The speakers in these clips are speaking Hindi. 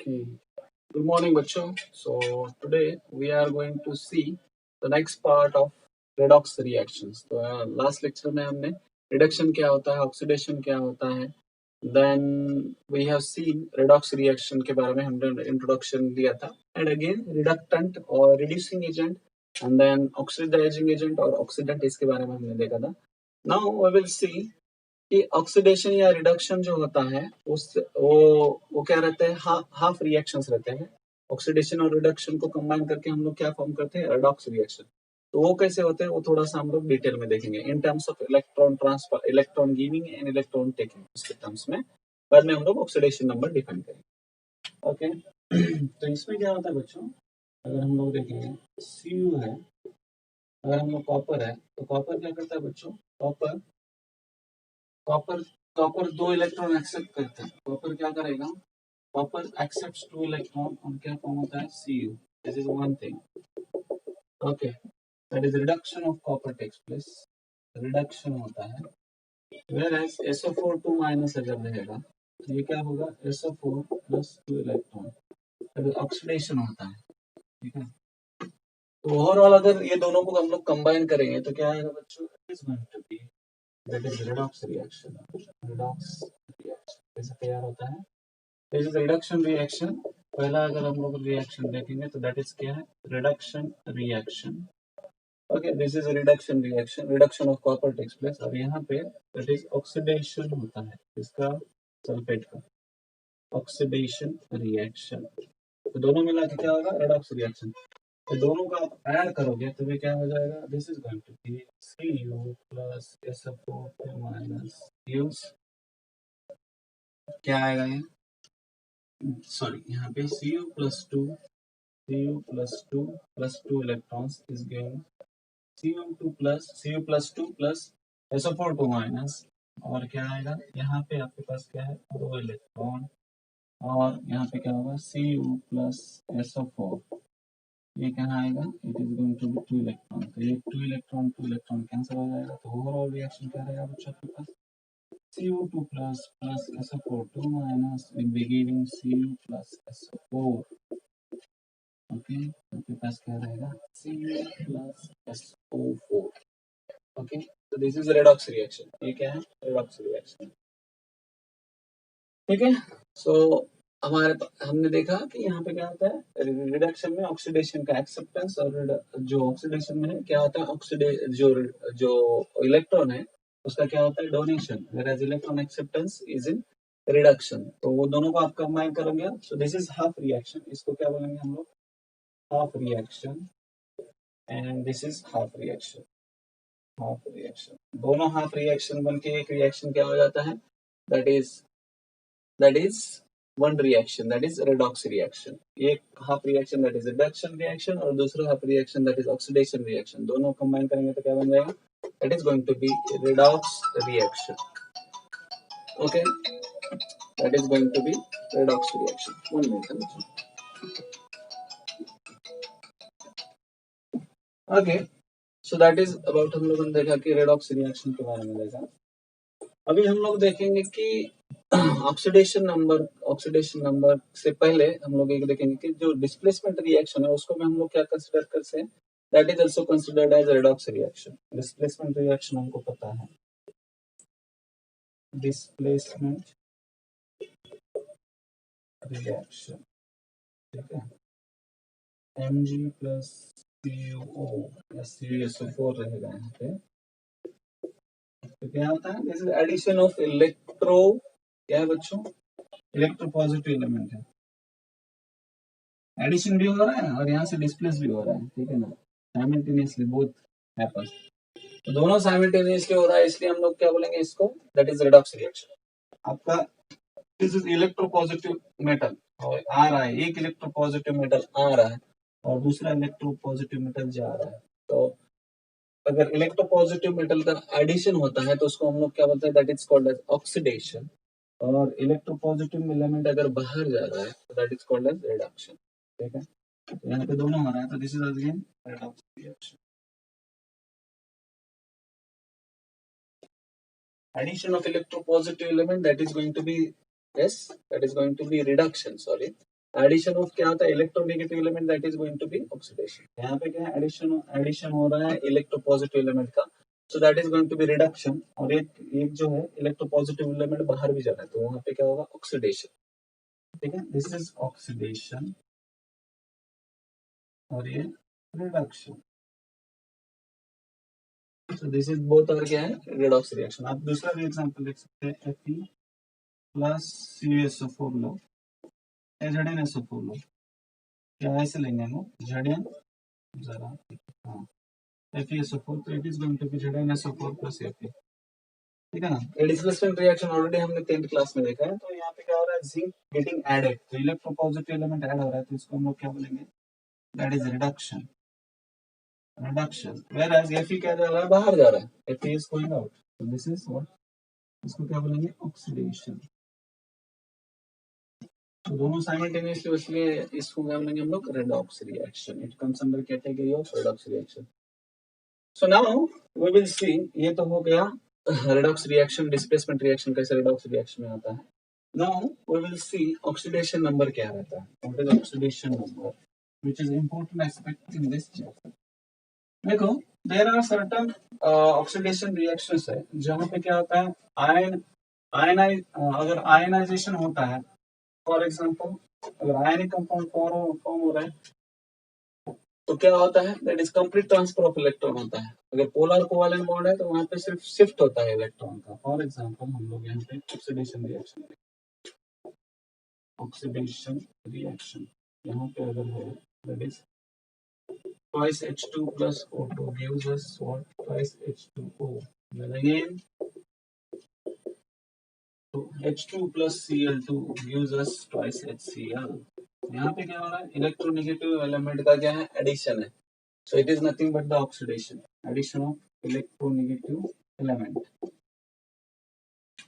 Okay. Good morning, बच्चों. So today we are going to see the next part of redox reactions. तो last lecture में हमने reduction क्या होता है, oxidation क्या होता है. Then we have seen redox reaction के बारे में हमने introduction दिया था. And again reductant और reducing agent, and then oxidizing agent और oxidant इसके बारे में हमने देखा था. Now we will see कि ऑक्सीडेशन या रिडक्शन जो होता है उस वो क्या रहते हैं, हाफ रिएक्शंस रहते हैं. ऑक्सीडेशन और रिडक्शन को कंबाइन करके हम लोग क्या फॉर्म करते हैं, रेडॉक्स रिएक्शन. तो वो कैसे होते हैं वो थोड़ा सा हम लोग डिटेल में देखेंगे in terms of electron transfer, electron giving and electron taking, इसके टर्म्स में बाद में हम लोग ऑक्सीडेशन नंबर डिफाइन करेंगे. ओके. तो इसमें क्या होता है बच्चों, अगर हम लोग देखेंगे Cu है, अगर हम लोग कॉपर है तो कॉपर क्या करता है बच्चों, कॉपर कॉपर कॉपर दो इलेक्ट्रॉन एक्सेप्ट करता है. कॉपर क्या करेगा, कॉपर एक्सेप्ट्स टू इलेक्ट्रॉन और क्या फॉर्म होता है, Cu. This is one thing. Okay, that is reduction of copper takes place. Reduction होता है. whereas SO4 2 माइनस अगर रहेगा तो ये क्या होगा, SO4 plus 2 electron. That oxidation होता है. ठीक है. तो ओवरऑल अगर ये दोनों को हम लोग कंबाइन करेंगे तो क्या आएगा बच्चों, it is going to be that is redox reaction. redox reaction कैसे तैयार होता है, दिस इज रिडक्शन रिएक्शन. पहला अगर हम लोग रिएक्शन देखेंगे तो दैट इज क्या है, reduction reaction. Okay, this is reduction reaction, reduction of copper takes place. और यहाँ पे दैट इज ऑक्सीडेशन होता है इसका, सल्फेट का, ऑक्सीडेशन रिएक्शन. तो दोनों मिला के क्या होगा, रेडॉक्स रिएक्शन. तो दोनों का आप ऐड करोगे तो भी क्या हो जाएगा, this is going to be Cu plus SO4 minus Cu. क्या आएगा ये, सॉरी यहाँ पे Cu प्लस 2 plus 2 electrons is given Cu2 plus 2 plus SO4 2 minus. और क्या आएगा, यहाँ पे आपके पास क्या है, 2 इलेक्ट्रॉन. और यहाँ पे क्या होगा, Cu plus SO4. ये कहाँ आएगा, it is going to be 2 electron. तो ये 2 इलेक्ट्रॉन कैंसिल हो जाएगा. तो ओवरऑल रिएक्शन क्या रहेगा बच्चों आपके पास, Cu2 plus SO4 2 minus will be giving Cu plus SO4. Okay, आपके पास क्या रहेगा, Cu plus SO4. ओके, तो दिस इज रेडॉक्स रिएक्शन. ये क्या है, रेडॉक्स रिएक्शन. ठीक है. सो हमने देखा कि यहाँ पे क्या होता है, रिडक्शन में ऑक्सीडेशन का एक्सेप्टेंस, और जो ऑक्सीडेशन में है क्या होता है, जो इलेक्ट्रॉन है उसका क्या होता है, donation. Where as electron acceptance is in reduction. तो वो दोनों को आप कंबाइन करोगे. So this is half reaction. इसको क्या बोलेंगे हम लोग, half reaction. And this is half reaction. Half reaction, दोनों हाफ रिएक्शन बन के एक रिएक्शन क्या हो जाता है, that is one reaction, that is redox reaction. एक half reaction that is reduction reaction और दूसरा half reaction that is oxidation reaction. दोनों कंबाइन करेंगे तो क्या बन जाएगा, that is going to be redox reaction. Okay, that is going to be redox reaction. One minute. Okay, so that is about, हम लोगों ने देखा कि रेडॉक्स रिएक्शन के बारे में देखा. अभी हम लोग देखेंगे कि ऑक्सीडेशन नंबर से पहले हम लोग एक देखेंगे कि जो डिस्प्लेसमेंट रिएक्शन है उसको भी हम लोग क्या कंसिडर कर सकते हैं, that is also considered as redox reaction. Displacement reaction हमको पता है, डिस्प्लेसमेंट रिएक्शन. ठीक है, Mg प्लस CuO या CuSO4 रहेगा यहाँ पे. तो क्या होता है, this is addition of electro, क्या है बच्चों, इलेक्ट्रो पॉजिटिव एलिमेंट है. एडिशन भी हो रहा है और यहाँ से डिस्प्लेस भी हो रहा है. ठीक है ना, साइमल्टेनियसली बोथ हैपेंस. तो दोनों साइमल्टेनियसली हो रहा है, इसलिए हम लोग क्या बोलेंगे इसको, दैट इज रेडॉक्स रिएक्शन. आपका दिस इज इलेक्ट्रोपॉजिटिव मेटल और आ रहा है, एक इलेक्ट्रोपॉजिटिव मेटल आ रहा है और दूसरा इलेक्ट्रोपॉजिटिव मेटल जा रहा है. तो अगर इलेक्ट्रोपॉजिटिव मेटल का एडिशन होता है तो उसको हम लोग क्या बोलते हैं, that is called as oxidation. और इलेक्ट्रोपॉजिटिव एलिमेंट अगर बाहर जा रहा है तो that is called as reduction. ठीक है, यहाँ पे दोनों हो रहा है तो this is again redox reaction. Addition of electropositive element, that is going to be, yes, that is going to be reduction, sorry. Addition of क्या होता है, electronegative element, that is going to be oxidation. यहाँ पे क्या है, एडिशन हो रहा है इलेक्ट्रोपॉजिटिव एलिमेंट का, so that is going to be reduction. और एक जो है इलेक्ट्रोपॉजिटिव एलिमेंट बाहर भी जा रहा है, तो वहां पे क्या होगा, ऑक्सीडेशन। ठीक है, दिस इज ऑक्सीडेशन और ये रिडक्शन। तो दिस इज बोथ और क्या है, रेडॉक्स रिएक्शन। आप दूसरा भी एग्जांपल देख सकते हैं, Fe प्लस CuSO4 लो, ZnSO4 लो, क्या ऐसे लेंगे हम Zn जरा, हाँ, FeSO4, तो it is going to be ZnSO4 plus Fe। ठीक है ना, ये डिस्प्लेसमेंट रिएक्शन ऑलरेडी हमने 10th क्लास में देखा है। तो यहाँ पे क्या हो रहा है, जिंक गेटिंग एडेड, तो इलेक्ट्रोपॉजिटिव एलिमेंट ऐड हो रहा है, तो इसको हम लोग क्या बोलेंगे, that is reduction. whereas Fe क्या जा रहा है, बाहर जा रहा है, Fe is going out, so this is what, इसको क्या बोलेंगे, ऑक्सीडेशन। तो दोनों साइमल्टेनियसली, इसलिए इसको क्या बोलेंगे हम लोग, redox reaction. It comes under category of redox reaction. So now we will see, ये तो हो गया रेडॉक्स रिएक्शन, डिस्प्लेसमेंट रिएक्शन कैसे रेडॉक्स रिएक्शन में आता है। Now we will see oxidation number क्या रहता है, what is oxidation number, which is important aspect in this chapter. देखो, there are certain oxidation reactions है जहां पे क्या होता है, अगर आयनाइजेशन होता है, फॉर एग्जांपल अगर आयनिक कंपाउंड फॉर्म हो रहा है, तो क्या होता है, that is complete transfer of electron होता है। अगर पोलर कोवेलेंट बॉन्ड है तो वहां पे सिर्फ शिफ्ट होता है इलेक्ट्रॉन का। फॉर एग्जांपल हम लोग यहाँ पे ऑक्सीडेशन रिएक्शन यहाँ पे अगर है, that is twice H2 plus O2 gives us what, twice H2O, then again तो H2 plus Cl2 gives us twice HCl। यहाँ पे क्या हो रहा है, इलेक्ट्रोनेगेटिव एलिमेंट का क्या है, एडिशन है। So it is nothing but the oxidation, addition of electronegative element.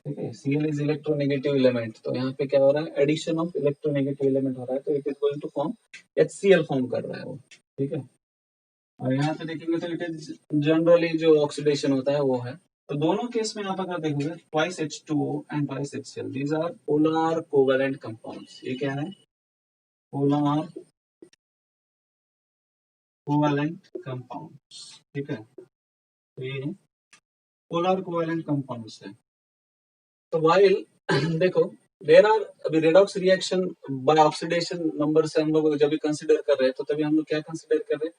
ठीक है, Cl इज इलेक्ट्रोनेगेटिव एलिमेंट, तो यहाँ पे क्या हो रहा है, एडिशन ऑफ इलेक्ट्रोनेगेटिव एलिमेंट हो रहा है, तो it is going to form HCl form कर रहा है वो। ठीक है, और यहाँ पे देखेंगे तो इट इज जनरली जो ऑक्सीडेशन होता है वो है। तो दोनों केस में आप अगर देखोगे, twice H2O and twice HCl, these are polar covalent compounds. ये क्या है, पोलर कोवेलेंट कंपाउंड्स। ठीक है, तो ये पोलर कोवेलेंट कंपाउंड्स है। तो वाइल देखो, देर आर, अभी redox reaction by oxidation number से हम लोग जब भी कंसिडर कर रहे हैं, तो तभी हम लोग क्या कंसिडर कर रहे हैं,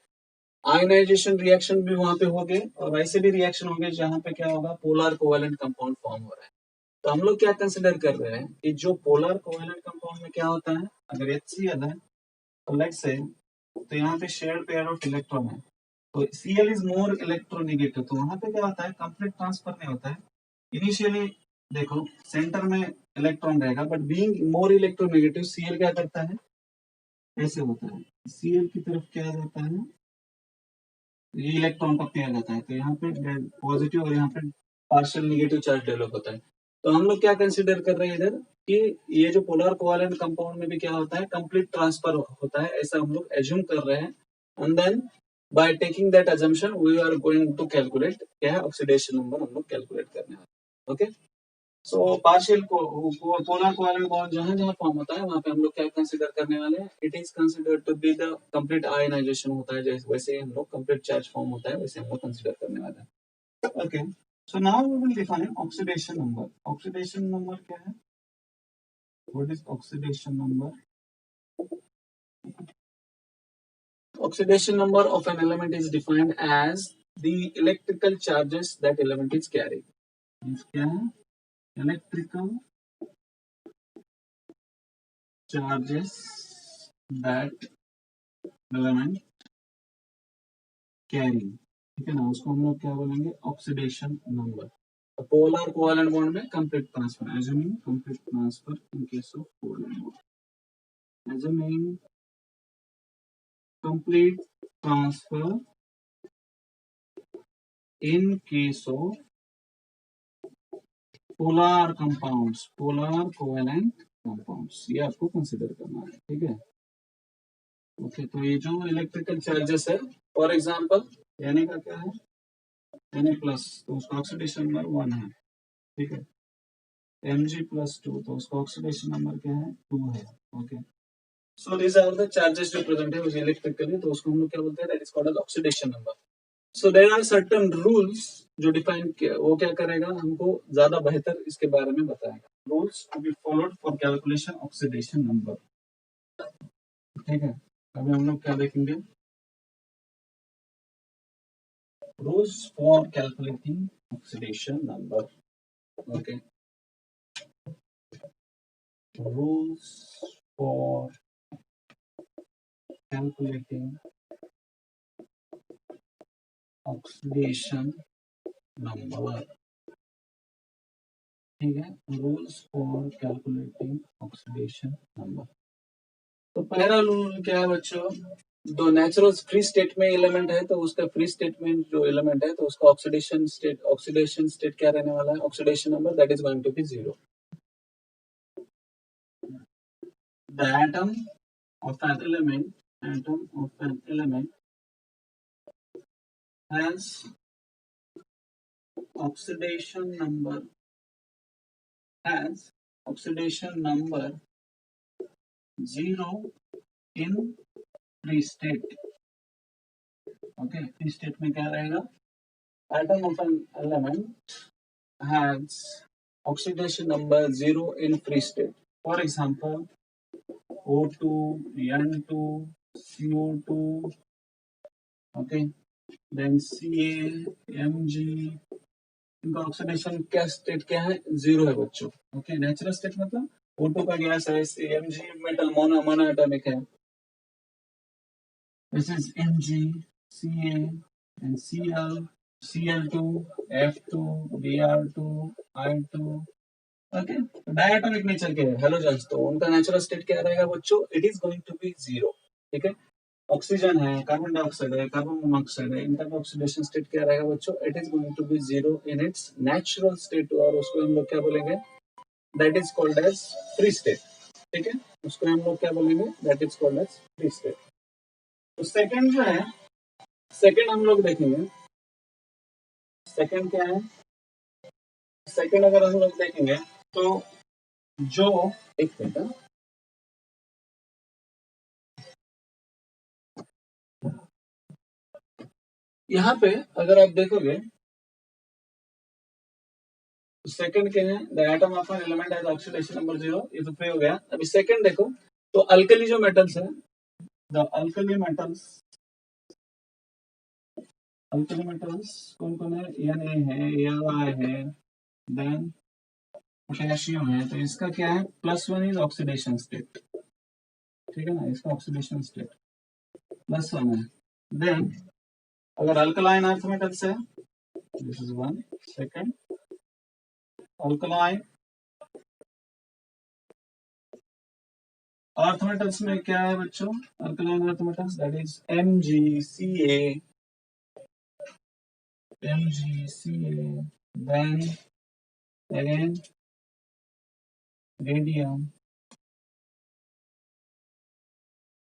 आयनाइजेशन रिएक्शन भी वहां पे हो गए, और वैसे भी रिएक्शन हो गए जहां पे क्या होगा, पोलर कोवेलेंट कंपाउंड फॉर्म हो रहा है। तो हम लोग क्या कंसिडर कर रहे हैं कि जो पोलर कोवेलेंट कंपाउंड में क्या होता है, अगर HCl है तो लेट्स से, तो यहाँ पे शेयर्ड पेयर ऑफ इलेक्ट्रॉन है, तो Cl इज मोर इलेक्ट्रोनेगेटिव, तो वहां पे क्या होता है, कंप्लीट ट्रांसफर नहीं होता है। इनिशियली देखो सेंटर में इलेक्ट्रॉन रहेगा, but being more electronegative Cl क्या करता है, ऐसे होता है, Cl की तरफ क्या जाता है, ये इलेक्ट्रॉन का पेयर रहता है, तो यहाँ पे पॉजिटिव और यहाँ पे पार्शियल निगेटिव चार्ज डेवलप होता है। तो हम लोग क्या कंसिडर कर रहे हैं इधर, कि ये जो पोलर कोवेलेंट कंपाउंड में भी क्या होता है, कंप्लीट ट्रांसफर होता है, ऐसा हम लोग एज्यूम कर रहे हैं। And then by taking that assumption we are going to calculate क्या है, ऑक्सीडेशन नंबर हम लोग कैलकुलेट करने वाले। Okay, so partial polar covalent bond जहां जहां फॉर्म होता है वहां पे हम लोग क्या कंसीडर करने वाले हैं, it is considered to be the complete ionisation होता है, जैसे वैसे ही हम लोग कंप्लीट चार्ज फॉर्म होता है वैसे हम लोग कंसीडर करने वाले हैं। Okay, so now we will define oxidation number. Oxidation number क्या है, what is oxidation number, oxidation number of an element is defined as the electrical charges that element is carrying। क्या है, electrical charges that element carrying। ठीक है ना, उसको हम लोग क्या बोलेंगे, oxidation number. Polar covalent bond में complete transfer, assuming complete transfer in case of covalent bond, assuming complete transfer in case of polar compounds, polar covalent compounds, ये आपको कंसिडर करना है। ठीक है, ओके, तो ये जो इलेक्ट्रिकल चार्जेस है, फॉर एग्जांपल यानी का क्या है, Na प्लस, तो उसका ऑक्सीडेशन नंबर 1 है। ठीक है, Mg+2, तो उसका ऑक्सीडेशन नंबर क्या है, 2 है। Okay, so these are the charges जो प्रेजेंट है इलेक्ट्रिकली, तो उसको हम लोग क्या बोलते हैं, that is called as oxidation number. So there are certain rules जो डिफाइन किया, वो क्या करेगा, हमको ज्यादा बेहतर इसके बारे में बताएगा. Rules to be followed for calculation oxidation number. ठीक है, अभी हम लोग क्या देखेंगे, rules for calculating oxidation number. Okay, rules for calculating oxidation number. ठीक है, rules for calculating oxidation number. तो पहला रूल क्या है बच्चों, जो नेचुरल फ्री स्टेट में एलिमेंट है, तो उसका फ्री स्टेट में जो एलिमेंट है, तो उसका ऑक्सीडेशन स्टेट क्या रहने वाला है, oxidation number that is going to be 0. The atom of an element has oxidation number 0 in free state. Okay, free state में क्या रहेगा, atom of an element has oxidation number 0 in free state. For example, O2, N2, CO2, okay, then Ca, Mg, इनका ऑक्सीडेशन क्या स्टेट क्या है, 0 है बच्चों. ओके, नेचुरल स्टेट मतलब O2 का गैस है, Mg मेटल मोनोएटॉमिक है, this is Mg, Ca and Cl, Cl2, F2, Br2, I2. Okay, diatomic nature के हेलोजेंस, तो उनका नेचुरल स्टेट क्या रहेगा बच्चों, it is going to be 0. ठीक है, ऑक्सीजन है, कार्बन डाइऑक्साइड है, कार्बन मोनोऑक्साइड है, इनका ऑक्सीडेशन स्टेट क्या रहेगा बच्चों, it is going to be 0 in its natural state, और उसको हम लोग क्या बोलेंगे, that is called as free state. ठीक है, उसको हम लोग क्या बोलेंगे, that is called as free state. तो सेकंड जो है, सेकंड हम लोग देखेंगे, सेकंड क्या है, सेकंड अगर हम लोग देखेंगे तो जो, एक मिनट, यहाँ पे अगर आप देखोगे सेकंड क्या है, the atom of an element has oxidation number 0, ये तो फ्री हो गया. अभी सेकंड देखो, तो अल्कली जो मेटल्स है, द अल्कली मेटल्स कौन कौन है, Na है, Al है, देन पोटेशियम है, तो इसका क्या है, +1 इज ऑक्सीडेशन स्टेट. ठीक है ना, इसका ऑक्सीडेशन स्टेट +1 है. देन अगर अल्कलाइन अर्थ मेटल्स है, this is 1. Second alkaline earth metals में क्या है बच्चों, alkaline earth metals that is MgCa, then again radium,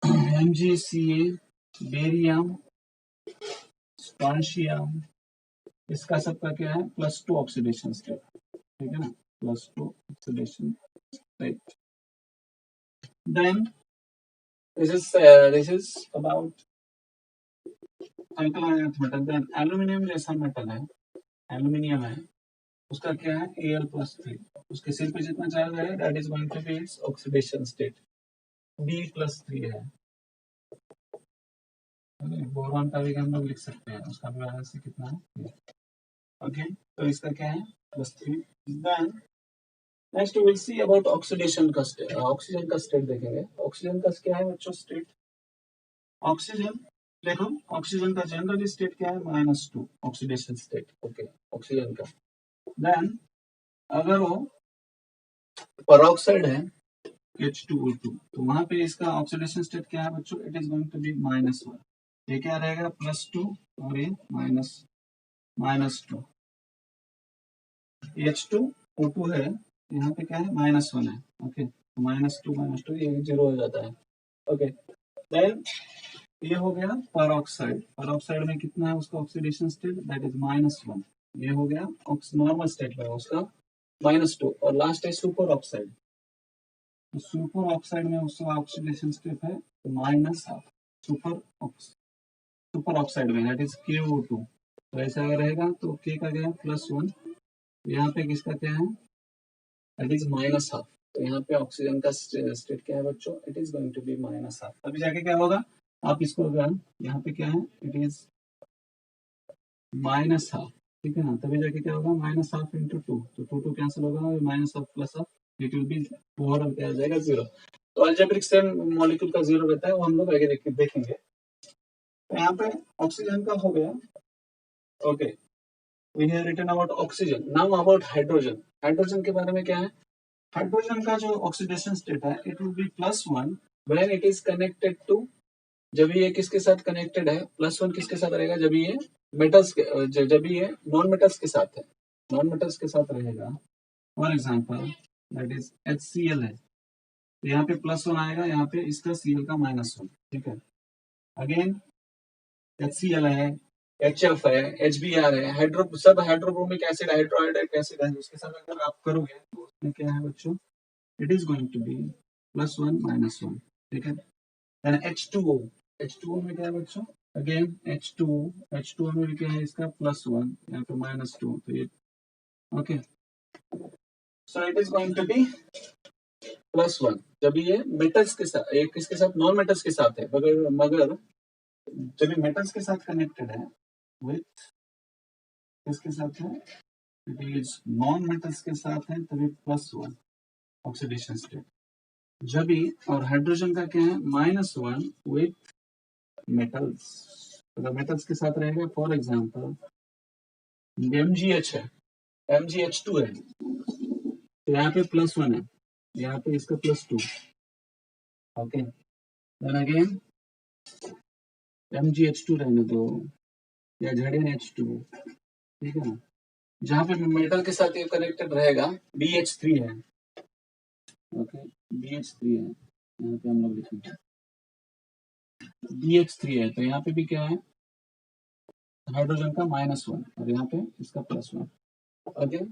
MgCa, barium, strontium, इसका सबका क्या है, +2 ऑक्सीडेशन स्टेट. ठीक है ना, +2 oxidation state. Then this is about alkaline earth metal. Then aluminium जैसा मेटल है, एल्यूमिनियम है, उसका क्या है, Al+3, उसके सिर पे जितना चार्ज है that is going to be its oxidation state, B+3 है. बोरॉन का भी हम लोग लिख सकते हैं, उसका भी वैलेंस कितना है. ओके, तो इसका क्या है, +3. Then next we will see about oxidation का स्टेट. ऑक्सीजन का स्टेट देखेंगे. ऑक्सीजन का क्या है बच्चों स्टेट, ऑक्सीजन देखो, ऑक्सीजन का जनरल स्टेट क्या है, -2 ऑक्सीडेशन स्टेट. ओके, ऑक्सीजन का. देन अगर वो पेरोक्साइड है, H2O2, तो वहां पे इसका ऑक्सीडेशन स्टेट क्या है बच्चों, it is going to be -1. ये क्या रहेगा, +2 और ये -2. H2O2 है, यहाँ पे क्या है, -1 है. ओके, -2 ये 0 हो जाता है. ओके, देन ये हो गया पेरोक्साइड. पेरोक्साइड में कितना है उसका ऑक्सीडेशन स्टेट, दैट इज -1. ये हो गया नॉर्मल स्टेट में उसका -2. और लास्ट है सुपर ऑक्साइड. तो सुपर ऑक्साइड में उसका ऑक्सीडेशन स्टेप है माइनस हाफ। सुपर ऑक्साइड में दैट इज KO2। तो ऐसा अगर रहेगा तो K का क्या है +1, यहाँ पे किसका क्या है दैट इज माइनस हाफ। तो यहाँ पे ऑक्सीजन का स्टेट क्या है बच्चों, it is going to be minus half. अभी जाके क्या होगा, आप इसको अगर यहाँ पे क्या है इट इज माइनस हाफ, ठीक है ना, तभी जाके क्या होगा माइनस हाफ इंटू 2, तो 2 कैंसिल होगा, minus half plus half, it will B overall क्या आ जाएगा 0। तो अल्जेब्रिक से मॉलिक्यूल का 0 रहता है, वो हम लोग आगे देखेंगे। तो यहाँ पे ऑक्सीजन का हो गया, okay we have written about oxygen. Now about hydrogen. Hydrogen के बारे में क्या है, हाइड्रोजन का जो ऑक्सीडेशन स्टेट है it will be +1 when it is connected to, जब ये किसके साथ कनेक्टेड है, +1 किसके साथ रहेगा, जब ये मेटल्स जब ये नॉन मेटल्स के साथ है, नॉन मेटल्स के साथ रहेगा। For example that is HCl है, तो यहाँ पे +1 आएगा, यहाँ पे इसका Cl का -1, ठीक है। अगेन HCl है, HF है, HBr है, सब हाइड्रोब्रोमिक एसिड, हाइड्रोआयोडिक एसिड है, उसके साथ अगर आप करोगे तो उसमें क्या है बच्चों, it is going to be +1 -1, ठीक है। देन H2O, H2O में क्या है बच्चों, अगेन H2O में क्या है इसका +1, यहाँ पे -2, तो ये okay, so it is going to be +1 जब ये मेटल्स के साथ, ये किसके साथ, नॉन मेटल्स के साथ है, मगर जब ये मेटल्स के साथ कनेक्टेड है विथ, किसके साथ है, इट इज नॉन मेटल्स के साथ है, तभी +1 ऑक्सीडेशन स्टेट। जब भी, और हाइड्रोजन का क्या है -1 विथ मेटल्स, अगर मेटल्स के साथ रहेगा, फॉर एग्जांपल MgH है, MgH2 है, तो यहाँ पे +1 है, यहाँ पे इसका +2, ओके। देन अगेन MgH2 रहने दो, या ZnH2, ठीक है ना, जहाँ पे मेटल के साथ ये कनेक्टेड रहेगा BH3 है, ओके BH3 है, यहाँ पे हम लोग लिखेंगे BH3 है, तो यहाँ पे भी क्या है हाइड्रोजन का -1 और यहाँ पे इसका +1, okay.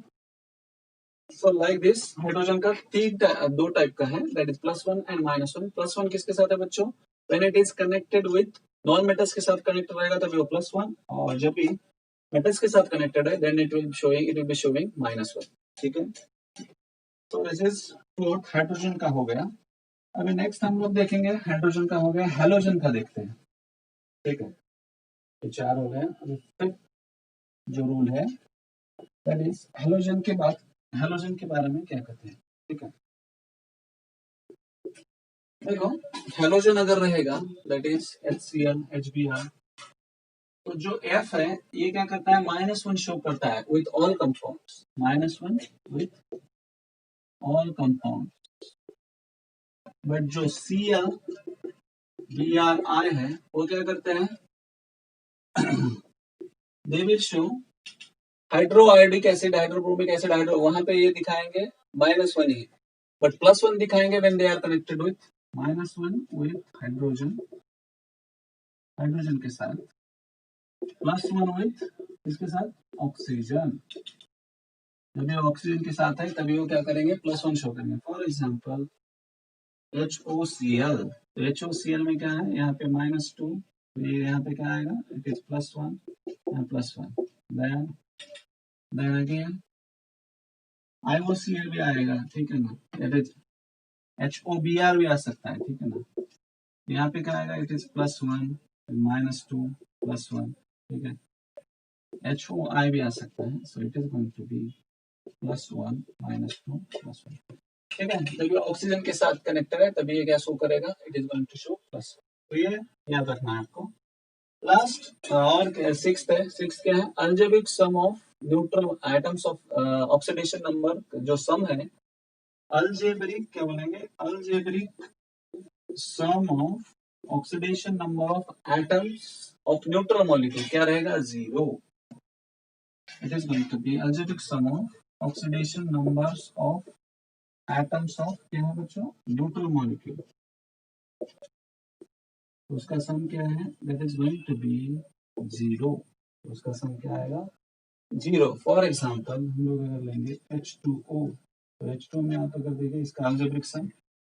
So like this hydrogen का दो टाइप का है, दैट इज +1 एंड -1। +1 किसके साथ है बच्चों, when it is connected with non metals के साथ कनेक्टेड रहेगा तभी वो +1, और जब भी मेटल्स के साथ कनेक्टेड है then it will be showing -1, ठीक है। तो दिस इज फोर्थ हाइड्रोजन का हो गया। अभी नेक्स्ट हम लोग देखेंगे हाइड्रोजन का हो गया, हेलोजन का देखते हैं, ठीक है। तो 4 हो गए। अभी फिफ्थ जो रूल है दैट इज हेलोजन के बाद, हेलोजन के बारे में क्या कहते हैं, ठीक है। देखो हेलोजन अगर रहेगा दैट इज HCl HBr, तो जो F है ये क्या करता है -1 शो करता है with all compounds, -1 with all compound, but जो Cl BrI है वो क्या करते हैं they will show hydroiodic acid, hydrobromic acid, hydro, वहां पे ये दिखाएंगे -1 ही, बट +1 दिखाएंगे when they are connected with -1 with hydrogen, hydrogen के साथ, +1 विथ इसके साथ ऑक्सीजन, जब ये ऑक्सीजन के साथ है तभी वो क्या करेंगे +1 शो करेंगे। फॉर एग्जांपल HOCl, तो HOCl में क्या है यहाँ पे -2, ये यहाँ पे क्या आएगा it is +1 and +1, then again IOCl भी आएगा, ठीक है ना, दैट इज HOBr भी आ सकता है, ठीक है ना, यहाँ पे क्या आएगा इट इज +1 -2 +1, ठीक है। HOI भी आ सकता है, so it is going to be +1 -2 +1, ठीक है। जब ये ऑक्सीजन के साथ कनेक्टेड है तभी ये क्या शो करेगा, it is going to show +1, तो ये याद रखना है आपको। लास्ट और सिक्स्थ है, सिक्स्थ क्या है, algebraic sum of neutral atoms of oxidation number, जो सम है अल्जेब्रिक, क्या बोलेंगे algebraic sum of oxidation number of atoms of neutral molecule क्या रहेगा 0, it is going to be algebraic sum of oxidation numbers of atoms of क्या है बच्चों न्यूट्रल मॉलिक्यूल, तो उसका सम क्या है that is going to be 0, उसका सम क्या आएगा 0। फॉर एग्जांपल हम लोग अगर लेंगे H2O, तो H2 में आप अगर देखिए इसका अल्जेब्रिक सम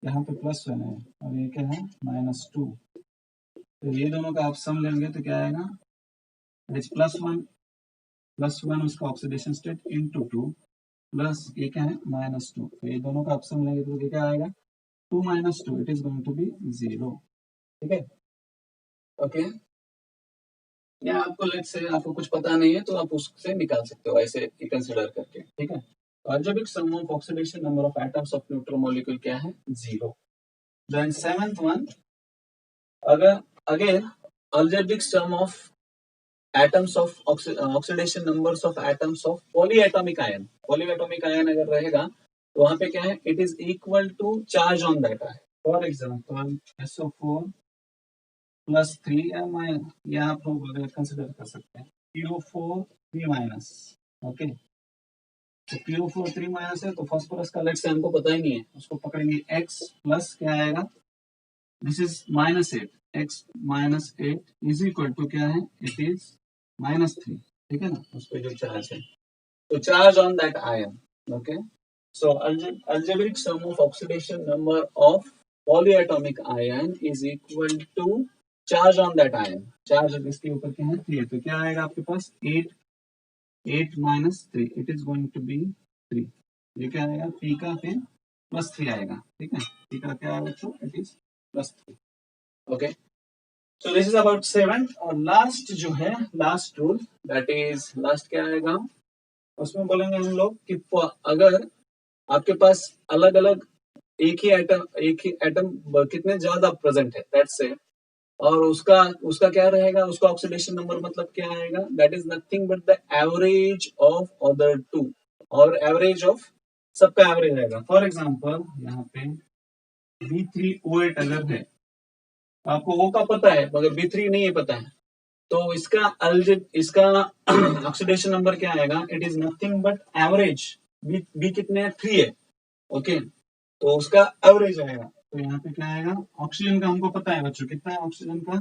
यहाँ पे +1 है और ये क्या है -2, तो ये दोनों का आप सम लेंगे तो क्या आएगा, +1 उसका ऑक्सीडेशन स्टेट इंटू 2 प्लस ये क्या है -2, तो ये दोनों का आप सम लेंगे तो ये क्या आएगा 2 - 2, it is going to be 0। ठीक है, ओके। या आपको लेट्स से आपको कुछ पता नहीं है तो आप उससे निकाल सकते हो ऐसे कंसीडर करके। ठीक है, algebraic sum of oxidation number of atoms of neutral molecule क्या है 0। देन सेवेंथ वन, अगर again algebraic sum of atoms of oxidation numbers of atoms of polyatomic ion अगर रहेगा तो वहां पे क्या है, it is equal to charge on that ion। For example SO4 +3 या आप लोग कंसिडर कर सकते हैं PO4 3-, ओके। तो PO4 3- है तो फास्फोरस का लेट्स से हमको पता ही नहीं है, उसको पकड़ेंगे X प्लस क्या आएगा, this is -8, x -8 is equal to क्या है, इट इज -3। ठीक है ना, उस पर जो चार्ज है, तो charge on that ion, okay. So algebraic sum of oxidation number of polyatomic ion is equal to charge on that ion। Charge इसके ऊपर क्या है 3 है, तो क्या आएगा आपके पास 8 -3, it is going to be 3। ये क्या आएगा, p का फिर +3 आएगा। ठीक है, p का क्या आएगा, it is +3। Okay, so this is about 7। और लास्ट जो है, last rule, that is last क्या आएगा, उसमें बोलेंगे हम लोग कि अगर आपके पास अलग अलग एक ही एटम कितने ज्यादा प्रेजेंट है दैट से, और उसका उसका क्या रहेगा, उसका ऑक्सीडेशन नंबर मतलब क्या आएगा, that is nothing but the average of other two, और एवरेज ऑफ सबका एवरेज रहेगा। फॉर एग्जाम्पल यहाँ पे B3O8 अगर है, आपको O का पता है मगर B3 नहीं है पता है, तो इसका ऑक्सीडेशन नंबर क्या आएगा, it is nothing but average. B कितने है 3 है, ओके, तो उसका एवरेज आएगा। तो यहाँ पे क्या आएगा, ऑक्सीजन का हमको पता है बच्चों कितना है ऑक्सीजन का,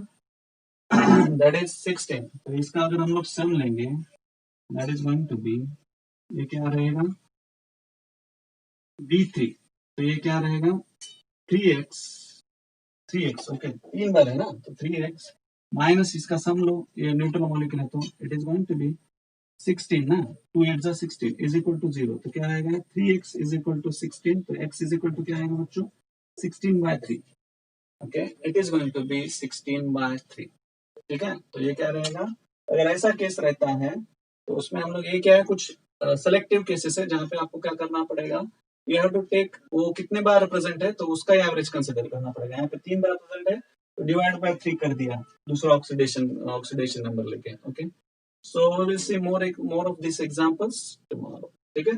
दैट इज 16। तो इसका अगर हम लोग सम लेंगे that is going to be, ये क्या रहेगा B3, तो ये क्या रहेगा 3x, ओके, 3 बार है ना, तो 3x माइनस इसका सम लो, ये न्यूट्रल मॉलिक्यूल है तो it is going to be 16 ना, 2 8 16 इज इक्वल टू 0, तो क्या आएगा 3x इज इक्वल टू 16, तो x इज इक्वल टू क्या आएगा बच्चों 16/3, okay, it is going to be 16/3। ठीक है, तो ये क्या रहेगा, अगर ऐसा केस रहता है तो उसमें हम लोग ये क्या है, कुछ सेलेक्टिव केसेस है जहां पे आपको क्या करना पड़ेगा, यू हैव टू टेक वो कितने बार प्रेजेंट है तो उसका एवरेज कंसिडर करना पड़ेगा। यहाँ पे 3 बार प्रेजेंट है तो डिवाइड बाय 3 कर दिया, दूसरा ऑक्सीडेशन नंबर लेके, okay. So we will see more of these examples tomorrow. ठीक है।